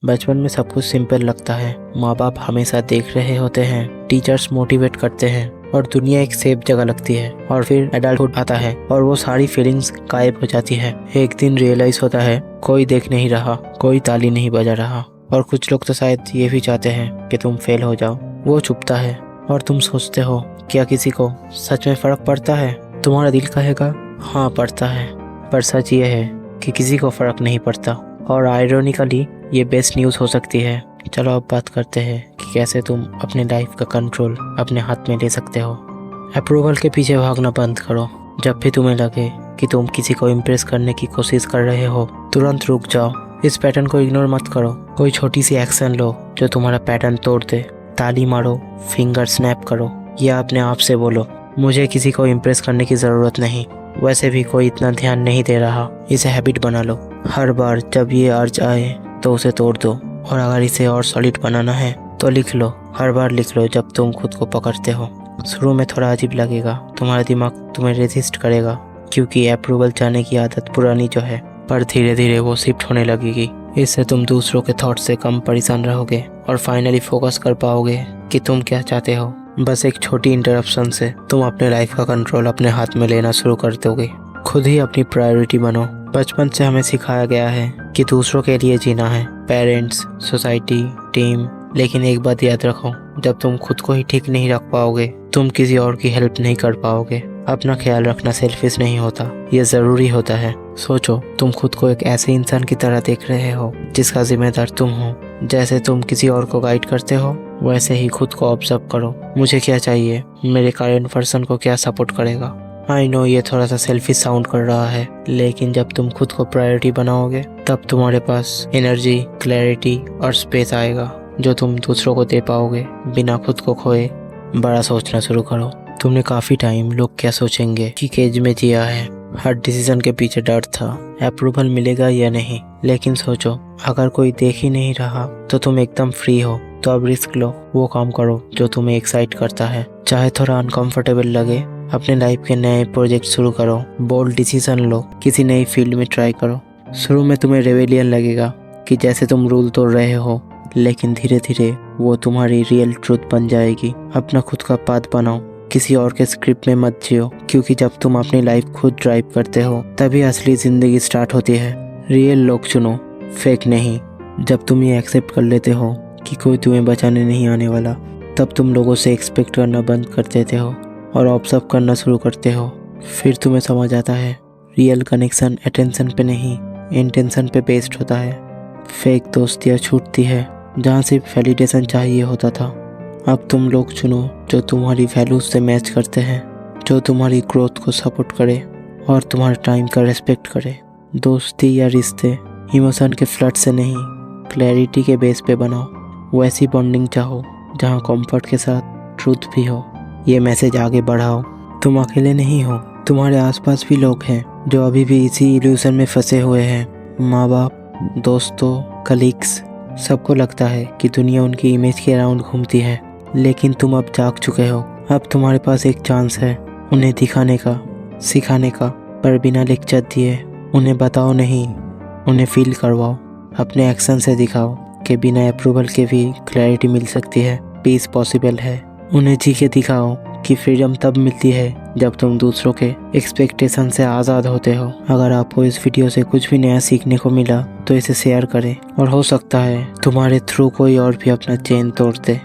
बचपन में सब कुछ सिंपल लगता है। माँ बाप हमेशा देख रहे होते हैं, टीचर्स मोटिवेट करते हैं और दुनिया एक सेफ जगह लगती है। और फिर एडल्टहुड आता है और वो सारी फीलिंग्स गायब हो जाती है। एक दिन रियलाइज होता है कोई देख नहीं रहा, कोई ताली नहीं बजा रहा, और कुछ लोग तो शायद ये भी चाहते हैं कि तुम फेल हो जाओ। वो चुपता है और तुम सोचते हो क्या किसी को सच में फर्क पड़ता है? तुम्हारा दिल कहेगा हाँ पड़ता है, पर सच ये है कि किसी को फर्क नहीं पड़ता। और आयरॉनिकली ये बेस्ट न्यूज़ हो सकती है। चलो अब बात करते हैं कि कैसे तुम अपने लाइफ का कंट्रोल अपने हाथ में ले सकते हो। अप्रूवल के पीछे भागना बंद करो। जब भी तुम्हें लगे कि तुम किसी को इम्प्रेस करने की कोशिश कर रहे हो, तुरंत रुक जाओ। इस पैटर्न को इग्नोर मत करो। कोई छोटी सी एक्शन लो जो तुम्हारा पैटर्न तोड़ दे। ताली मारो, फिंगर स्नैप करो, या अपने आप से बोलो मुझे किसी को इम्प्रेस करने की ज़रूरत नहीं, वैसे भी कोई इतना ध्यान नहीं दे रहा। इसे हैबिट बना लो। हर बार जब ये अर्ज आए तो उसे तोड़ दो। और अगर इसे और सॉलिड बनाना है तो लिख लो। हर बार लिख लो जब तुम खुद को पकड़ते हो। शुरू में थोड़ा अजीब लगेगा, तुम्हारा दिमाग तुम्हें रेजिस्ट करेगा क्योंकि अप्रूवल चाहने की आदत पुरानी जो है, पर धीरे धीरे वो शिफ्ट होने लगेगी। इससे तुम दूसरों के थॉट से कम परेशान रहोगे और फाइनली फोकस कर पाओगे कि तुम क्या चाहते हो। बस एक छोटी इंटरप्शन से तुम अपने लाइफ का कंट्रोल अपने हाथ में लेना शुरू कर दोगे। खुद ही अपनी प्रायोरिटी बनो। बचपन से हमें सिखाया गया है कि दूसरों के लिए जीना है, पेरेंट्स, सोसाइटी, टीम। लेकिन एक बात याद रखो, जब तुम खुद को ही ठीक नहीं रख पाओगे, तुम किसी और की हेल्प नहीं कर पाओगे। अपना ख्याल रखना सेल्फिश नहीं होता, ये ज़रूरी होता है। सोचो, तुम खुद को एक ऐसे इंसान की तरह देख रहे हो जिसका जिम्मेदार तुम हो। जैसे तुम किसी और को गाइड करते हो, वैसे ही खुद को ऑब्जर्व करो। मुझे क्या चाहिए? मेरे करंट पर्सन को क्या सपोर्ट करेगा? आई नो ये थोड़ा सा सेल्फिश साउंड कर रहा है, लेकिन जब तुम खुद को प्रायोरिटी बनाओगे तब तुम्हारे पास एनर्जी, क्लैरिटी और स्पेस आएगा जो तुम दूसरों को दे पाओगे बिना खुद को खोए। बड़ा सोचना शुरू करो। तुमने काफ़ी टाइम लोग क्या सोचेंगे कि केज में जिया है। हर डिसीजन के पीछे डर था, अप्रूवल मिलेगा या नहीं। लेकिन सोचो, अगर कोई देख ही नहीं रहा तो तुम एकदम फ्री हो। तो अब रिस्क लो, वो काम करो जो तुम्हें एक्साइट करता है, चाहे थोड़ा अनकंफर्टेबल लगे। अपने लाइफ के नए प्रोजेक्ट शुरू करो, बोल्ड डिसीजन लो, किसी नई फील्ड में ट्राई करो। शुरू में तुम्हें रेवेलियन लगेगा कि जैसे तुम रूल तोड़ रहे हो, लेकिन धीरे धीरे वो तुम्हारी रियल ट्रूथ बन जाएगी। अपना खुद का पाथ बनाओ, किसी और के स्क्रिप्ट में मत जियो, क्योंकि जब तुम अपनी लाइफ खुद ड्राइव करते हो तभी असली जिंदगी स्टार्ट होती है। रियल लोग चुनो, फेक नहीं। जब तुम ये एक्सेप्ट कर लेते हो कि कोई तुम्हें बचाने नहीं आने वाला, तब तुम लोगों से एक्सपेक्ट करना बंद कर देते हो और ऑब्जर्व करना शुरू करते हो। फिर तुम्हें समझ आता है रियल कनेक्शन अटेंशन पे नहीं, इंटेंशन पे बेस्ड होता है। फेक दोस्तियाँ छूटती है जहाँ सिर्फ वैलिडेशन चाहिए होता था। अब तुम लोग चुनो जो तुम्हारी वैल्यूज से मैच करते हैं, जो तुम्हारी ग्रोथ को सपोर्ट करे और तुम्हारे टाइम का रिस्पेक्ट करे। दोस्ती या रिश्ते इमोशन के फ्लड से नहीं, क्लैरिटी के बेस पे बनाओ। वैसी बॉन्डिंग चाहो जहाँ कंफर्ट के साथ ट्रूथ भी हो। ये मैसेज आगे बढ़ाओ, तुम अकेले नहीं हो। तुम्हारे आसपास भी लोग हैं जो अभी भी इसी इल्यूजन में फंसे हुए हैं। माँ बाप, दोस्तों, कलीग्स, सबको लगता है कि दुनिया उनकी इमेज के अराउंड घूमती है, लेकिन तुम अब जाग चुके हो। अब तुम्हारे पास एक चांस है उन्हें दिखाने का, सिखाने का, पर बिना लेक्चर दिए। उन्हें बताओ नहीं, उन्हें फील करवाओ। अपने एक्शन से दिखाओ कि बिना अप्रूवल के भी क्लैरिटी मिल सकती है, पीस पॉसिबल है। उन्हें जी के दिखाओ कि फ्रीडम तब मिलती है जब तुम दूसरों के एक्सपेक्टेशन से आज़ाद होते हो। अगर आपको इस वीडियो से कुछ भी नया सीखने को मिला तो इसे शेयर करें, और हो सकता है तुम्हारे थ्रू कोई और भी अपना चेन तोड़ दे।